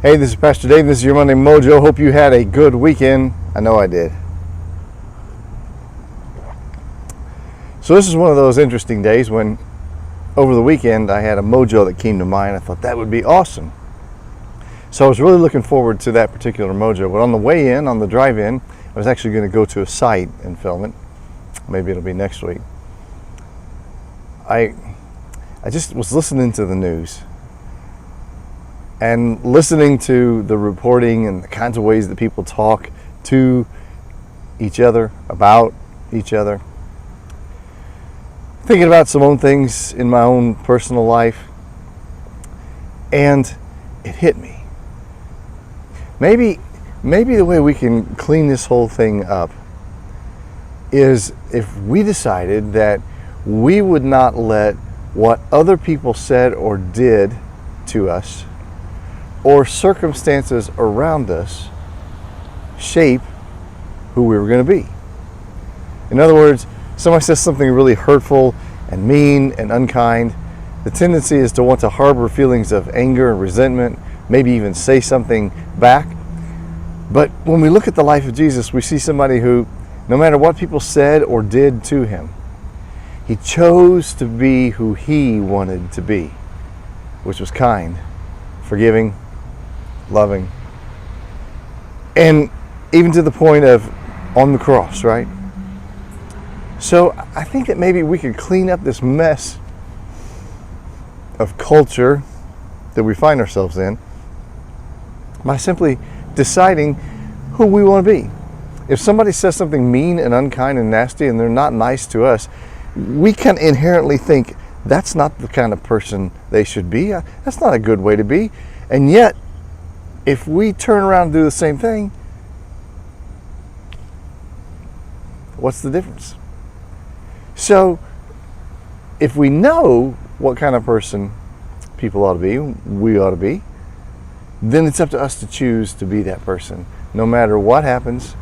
Hey, this is Pastor Dave. This is your Monday Mojo. Hope you had a good weekend. I know I did. So this is one of those interesting days when over the weekend I had a Mojo that came to mind. I thought that would be awesome. So I was really looking forward to that particular Mojo. But on the way in, on the drive in, I was actually going to go to a site and film it. Maybe it'll be next week. I just was listening to the news and listening to the reporting and the kinds of ways that people talk to each other, about each other. Thinking about some own things in my own personal life, and it hit me. Maybe the way we can clean this whole thing up is if we decided that we would not let what other people said or did to us or circumstances around us shape who we were going to be. In other words, somebody says something really hurtful and mean and unkind, the tendency is to want to harbor feelings of anger and resentment, maybe even say something back. But when we look at the life of Jesus, we see somebody who, no matter what people said or did to him, he chose to be who he wanted to be, which was kind, forgiving, loving, and even to the point of on the cross, right? So I think that maybe we could clean up this mess of culture that we find ourselves in by simply deciding who we want to be. If somebody says something mean and unkind and nasty and they're not nice to us, we can inherently think that's not the kind of person they should be. That's not a good way to be. And yet, if we turn around and do the same thing, what's the difference? So, if we know what kind of person people ought to be, we ought to be, then it's up to us to choose to be that person, no matter what happens,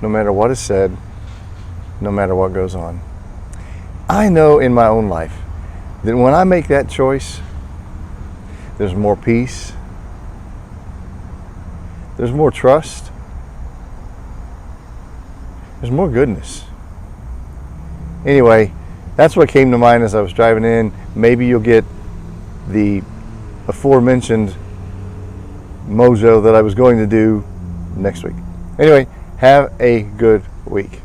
no matter what is said, no matter what goes on. I know in my own life that when I make that choice, there's more peace, there's more trust, there's more goodness. Anyway, that's what came to mind as I was driving in. Maybe you'll get the aforementioned Mojo that I was going to do next week. Anyway, have a good week.